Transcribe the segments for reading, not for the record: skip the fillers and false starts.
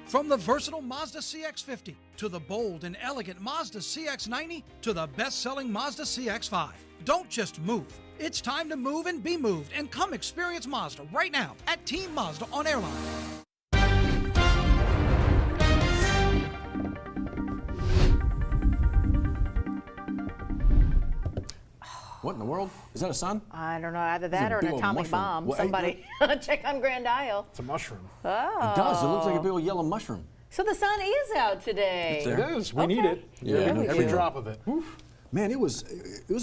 From the versatile Mazda CX-50 to the bold and elegant Mazda CX-90 to the best-selling Mazda CX-5. Don't just move. It's time to move and be moved, and come experience Mazda right now at Team Mazda on Airline. What in the world? Is that a sun? I don't know, either that or an atomic bomb. Well, Somebody check on Grand Isle. It's a mushroom. Oh. It does. It looks like a big old yellow mushroom. So the sun is out today. It is. We need it. Yeah, every drop of it. Oof. Man, it was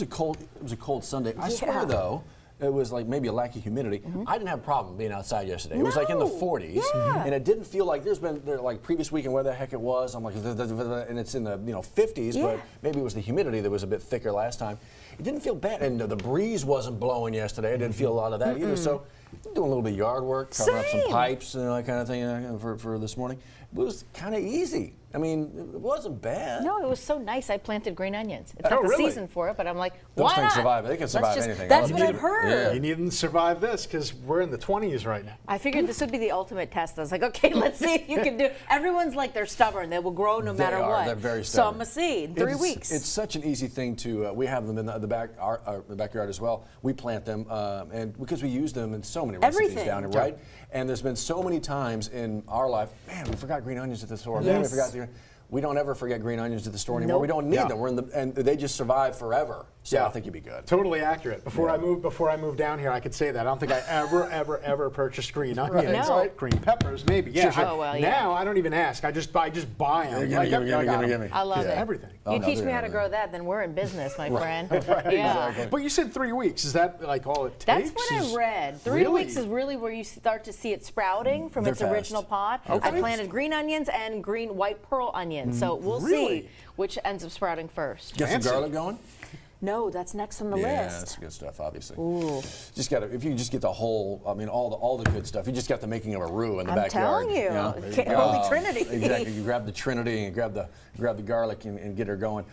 a cold Sunday. I swear though, it was like maybe a lack of humidity. I didn't have a problem being outside yesterday. It was like in the 40s, and it didn't feel like there's been like previous weekend where the heck it was. I'm like, and it's in the 50s, but maybe it was the humidity that was a bit thicker last time. It didn't feel bad, and the breeze wasn't blowing yesterday. I didn't feel a lot of that either. So doing a little bit of yard work, covering up some pipes and that kind of thing for this morning. It was kind of easy. I mean, it wasn't bad. No, it was so nice. I planted green onions. It's not the season for it, but I'm like, those why things not? survive. They can survive anything. That's what I've heard. Yeah. You needn't survive this because we're in the 20s right now. I figured this would be the ultimate test. I was like, okay, let's see if you can do it. Everyone's like, they're stubborn. They will grow no matter what. They're very stubborn. So I'm a seed. 3 weeks. It's such an easy thing to. We have them in the backyard as well. We plant them, and because we use them in so many recipes down here, right? And there's been so many times in our life, man, we forgot green onions at the store. Man, we forgot we don't ever forget green onions at the store anymore. We don't need them. We're in and they just survive forever. So I think you'd be good. Totally accurate. Before I moved down here, I could say that. I don't think I ever purchased green onions. Right. Green peppers, maybe. Yeah. Sure. Now I don't even ask. I just buy them. Give me. I love it. Everything. You teach me how to grow that, then we're in business, my friend. Exactly. But you said 3 weeks. Is that like all it takes? That's what I read. 3 weeks is really where you start to see it sprouting from its original pod. I planted green onions and green white pearl onions. So we'll see which ends up sprouting first. Get some garlic going? No, that's next on the list. Yeah, that's good stuff, obviously. Ooh. Just got if you just get the whole, I mean, all the good stuff. You just got the making of a roux in the backyard. I'm telling you, Holy Trinity. Exactly. You grab the Trinity and grab the garlic and get her going.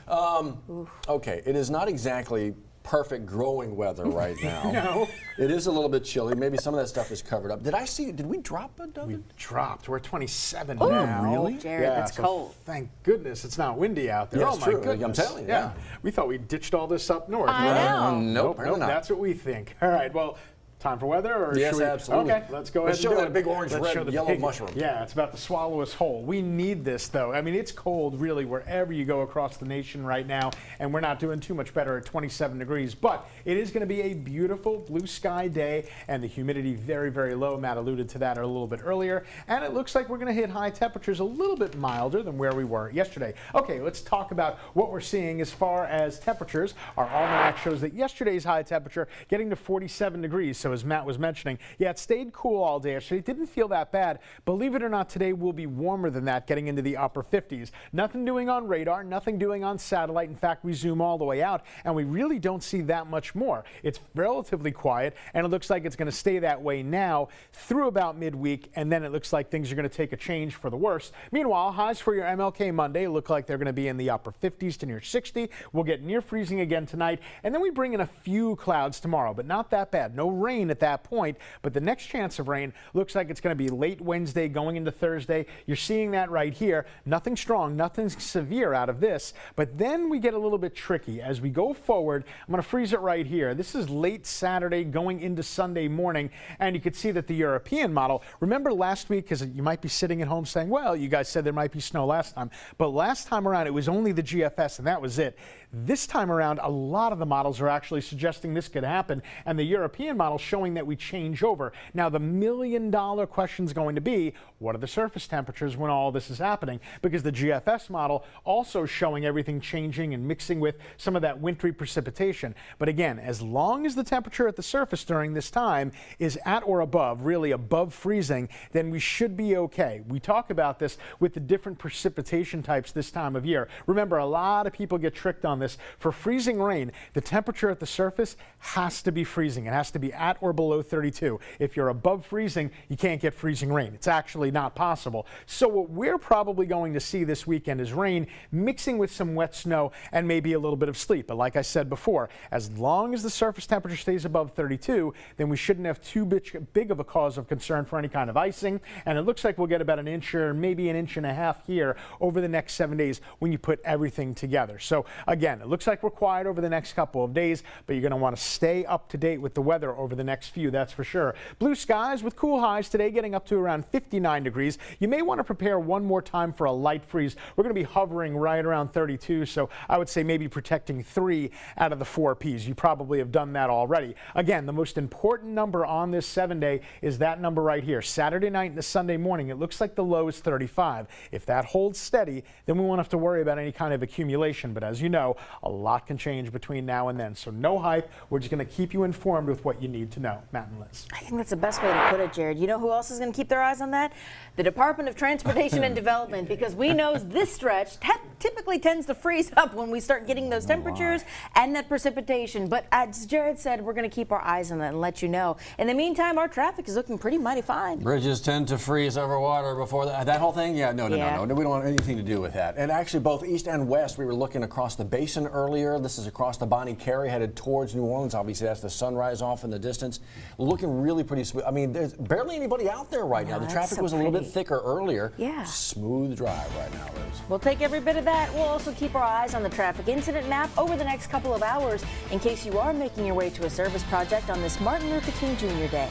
Okay, it is not exactly perfect growing weather right now. No. It is a little bit chilly. Maybe some of that stuff is covered up. Did we drop a Doug? We dropped. We're at 27 now. Really? Jared, that's cold. Thank goodness it's not windy out there. Yeah, oh it's my true. goodness. I'm telling you. Yeah. We thought we ditched all this up north. I know. Nope, Nope, that's what we think. All right, well, time for weather? Or yes, should we? absolutely. Okay, let's go ahead and show do that it. big orange, red, yellow mushroom. Yeah, it's about to swallow us whole. We need this, though. I mean, it's cold, really, wherever you go across the nation right now, and we're not doing too much better at 27 degrees. But it is going to be a beautiful blue sky day, and the humidity very, very low. Matt alluded to that a little bit earlier. And it looks like we're going to hit high temperatures a little bit milder than where we were yesterday. Okay, let's talk about what we're seeing as far as temperatures. Our almanac shows that yesterday's high temperature getting to 47 degrees. So as Matt was mentioning, yeah, it stayed cool all day yesterday. It didn't feel that bad. Believe it or not, today will be warmer than that, getting into the upper 50s. Nothing doing on radar, nothing doing on satellite. In fact, we zoom all the way out, and we really don't see that much more. It's relatively quiet, and it looks like it's going to stay that way now through about midweek, and then it looks like things are going to take a change for the worse. Meanwhile, highs for your MLK Monday look like they're going to be in the upper 50s to near 60. We'll get near freezing again tonight, and then we bring in a few clouds tomorrow, but not that bad. No rain at that point. But the next chance of rain looks like it's going to be late Wednesday going into Thursday. You're seeing that right here. Nothing strong, nothing severe out of this. But then we get a little bit tricky. As we go forward, I'm going to freeze it right here. This is late Saturday going into Sunday morning. And you can see that the European model, remember last week, because you might be sitting at home saying, well, you guys said there might be snow last time. But last time around, it was only the GFS, and that was it. This time around, a lot of the models are actually suggesting this could happen. And the European model showing that we change over. Now, the million-dollar question is going to be, what are the surface temperatures when all this is happening? Because the GFS model also showing everything changing and mixing with some of that wintry precipitation. But again, as long as the temperature at the surface during this time is at or above, really above freezing, then we should be okay. We talk about this with the different precipitation types this time of year. Remember, a lot of people get tricked on this. For freezing rain, the temperature at the surface has to be freezing. It has to be at or below 32. If you're above freezing, you can't get freezing rain. It's actually not possible. So what we're probably going to see this weekend is rain mixing with some wet snow and maybe a little bit of sleet. But like I said before, as long as the surface temperature stays above 32, then we shouldn't have too big of a cause of concern for any kind of icing. And it looks like we'll get about an inch or maybe an inch and a half here over the next 7 days when you put everything together. So again, it looks like we're quiet over the next couple of days, but you're going to want to stay up to date with the weather over the next few, that's for sure. Blue skies with cool highs today getting up to around 59 degrees. You may want to prepare one more time for a light freeze. We're going to be hovering right around 32, so I would say maybe protecting 3 out of the 4 Ps. You probably have done that already. Again, the most important number on this 7-day is that number right here. Saturday night and the Sunday morning, it looks like the low is 35. If that holds steady, then we won't have to worry about any kind of accumulation. But as you know, a lot can change between now and then. So no hype. We're just going to keep you informed with what you need to know. Matt and Liz. I think that's the best way to put it, Jared. You know who else is going to keep their eyes on that? The Department of Transportation and Development, because we know this stretch typically tends to freeze up when we start getting those temperatures and that precipitation. But as Jared said, we're going to keep our eyes on that and let you know. In the meantime, our traffic is looking pretty mighty fine. Bridges tend to freeze over water before that whole thing? Yeah, no. We don't want anything to do with that. And actually, both east and west, we were looking across the basin earlier. This is across the Bonnie Carey, headed towards New Orleans. Obviously, that's the sunrise off in the distance. Looking really pretty smooth. I mean, there's barely anybody out there right now. The traffic was a little bit thicker earlier. Yeah. Smooth drive right now, Liz. We'll take every bit of that. We'll also keep our eyes on the traffic incident map over the next couple of hours in case you are making your way to a service project on this Martin Luther King Jr. Day.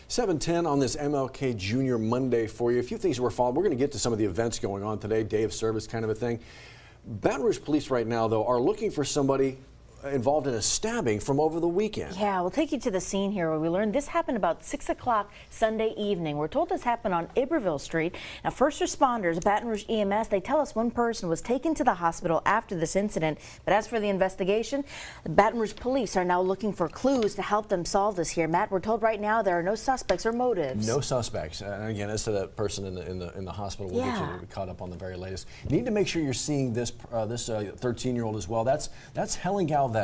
(7:10) on this MLK Jr. Monday for you. A few things we're following. We're going to get to some of the events going on today, day of service kind of a thing. Baton Rouge police right now, though, are looking for somebody involved in a stabbing from over the weekend. Yeah, we'll take you to the scene here where we learned this happened about 6 o'clock Sunday evening. We're told this happened on Iberville Street. Now, first responders, Baton Rouge EMS, they tell us one person was taken to the hospital after this incident. But as for the investigation, the Baton Rouge police are now looking for clues to help them solve this here. Matt, we're told right now there are no suspects or motives. No suspects. And again, as to that person in the hospital, we'll get you caught up on the very latest. You need to make sure you're seeing this 13-year-old as well. That's Helen Galvez.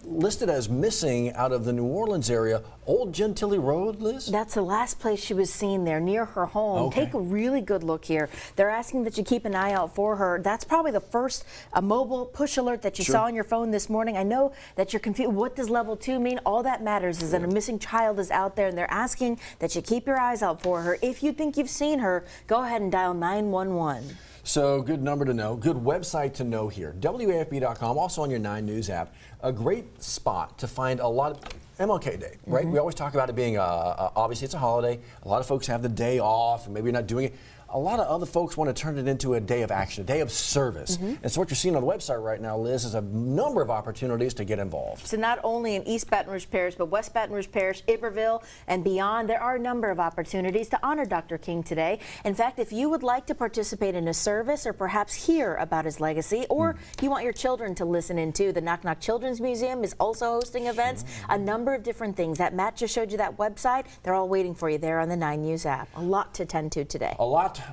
Listed as missing out of the New Orleans area. Old Gentilly Road, Liz? That's the last place she was seen there, near her home. Okay. Take a really good look here. They're asking that you keep an eye out for her. That's probably the first mobile push alert that you saw on your phone this morning. I know that you're confused. What does level 2 mean? All that matters is that a missing child is out there, and they're asking that you keep your eyes out for her. If you think you've seen her, go ahead and dial 911. So good number to know, good website to know here. WAFB.com, also on your 9 News app. A great spot to find a lot of MLK Day, right? We always talk about it being, obviously it's a holiday. A lot of folks have the day off, and maybe you're not doing it. A lot of other folks want to turn it into a day of action, a day of service. And so what you're seeing on the website right now, Liz, is a number of opportunities to get involved. So not only in East Baton Rouge Parish, but West Baton Rouge Parish, Iberville, and beyond, there are a number of opportunities to honor Dr. King today. In fact, if you would like to participate in a service or perhaps hear about his legacy, or you want your children to listen into, the Knock Knock Children's Museum is also hosting events, a number of different things. That Matt just showed you that website, they're all waiting for you there on the 9 News app. A lot to tend to today. A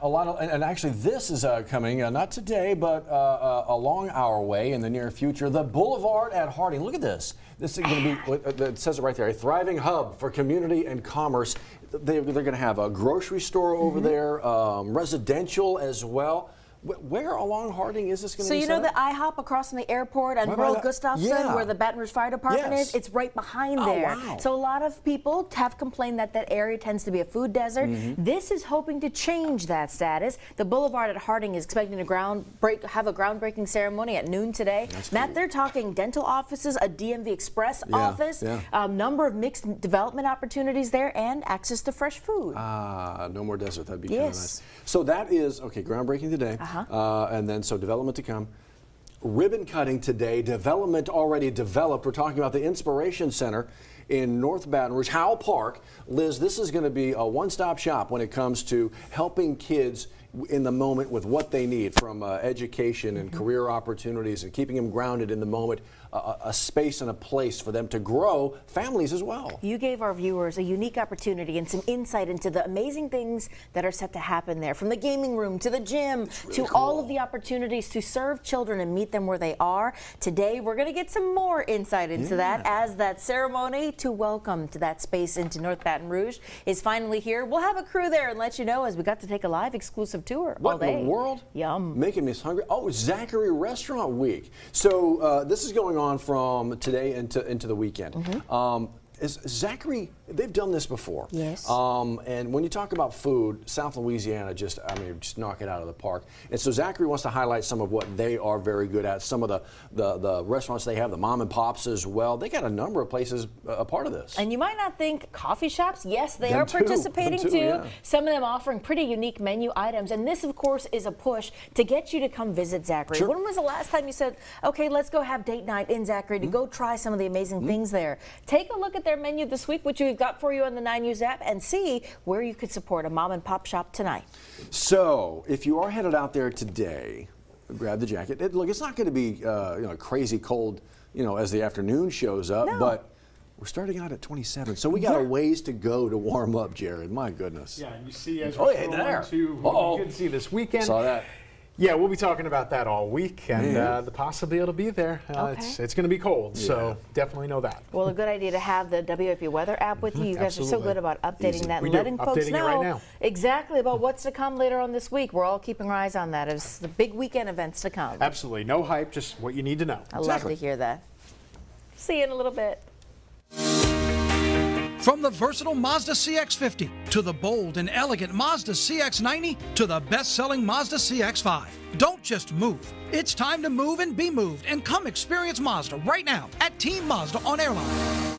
lot of, and actually this is coming, not today, but along our way in the near future, the Boulevard at Harding. Look at this. This is going to be, it says it right there, a thriving hub for community and commerce. They're going to have a grocery store over there, residential as well. Where along Harding is this going to So be you know the IHOP across from the airport on Merle Gustafson, where the Baton Rouge Fire Department is? It's right behind there. Wow. So a lot of people have complained that that area tends to be a food desert. This is hoping to change that status. The Boulevard at Harding is expecting to have a groundbreaking ceremony at noon today. Matt, they're talking dental offices, a DMV Express office, a number of mixed development opportunities there, and access to fresh food. No more desert. That'd be kind of nice. So that is, okay, groundbreaking today. And then, so development to come. Ribbon cutting today, development already developed. We're talking about the Inspiration Center in North Baton Rouge, Howell Park. Liz, this is going to be a one-stop shop when it comes to helping kids in the moment with what they need, from education and career opportunities, and keeping them grounded in the moment, a space and a place for them to grow, families as well. You gave our viewers a unique opportunity and some insight into the amazing things that are set to happen there, from the gaming room to the gym to all of the opportunities to serve children and meet them where they are. Today we're going to get some more insight into that, as that ceremony to welcome to that space into North Baton Rouge is finally here. We'll have a crew there and let you know, as we got to take a live exclusive tour all day. What in the world? Yum. Making me hungry. Oh, Zachary Restaurant Week. So this is going on from today into the weekend. Is Zachary, they've done this before. Yes. And when you talk about food, South Louisiana just knock it out of the park. And so Zachary wants to highlight some of what they are very good at, some of the restaurants they have, the mom and pops as well. They got a number of places a part of this. And you might not think coffee shops. Yes, they are participating too. Some of them offering pretty unique menu items. And this, of course, is a push to get you to come visit Zachary. When was the last time you said, okay, let's go have date night in Zachary to go try some of the amazing things there? Take a look at their menu this week, which we've got for you on the 9 News app, and see where you could support a mom and pop shop tonight. So if you are headed out there today, grab the jacket. Look, it's not going to be crazy cold, as the afternoon shows up, but we're starting out at 27, so we got a ways to go to warm up, Jared. My goodness. Yeah, and you see as we're into what you can see this weekend. Saw that. Yeah, we'll be talking about that all week, and the possibility it'll be there. It's going to be cold, so definitely know that. Well, a good idea to have the WIP weather app with you. You guys are so good about updating that and letting folks know exactly about what's to come later on this week. We're all keeping our eyes on that as the big weekend events to come. Absolutely. No hype, just what you need to know. I love to hear that. See you in a little bit. From the versatile Mazda CX-50 to the bold and elegant Mazda CX-90 to the best-selling Mazda CX-5. Don't just move. It's time to move and be moved, and come experience Mazda right now at Team Mazda on Airline.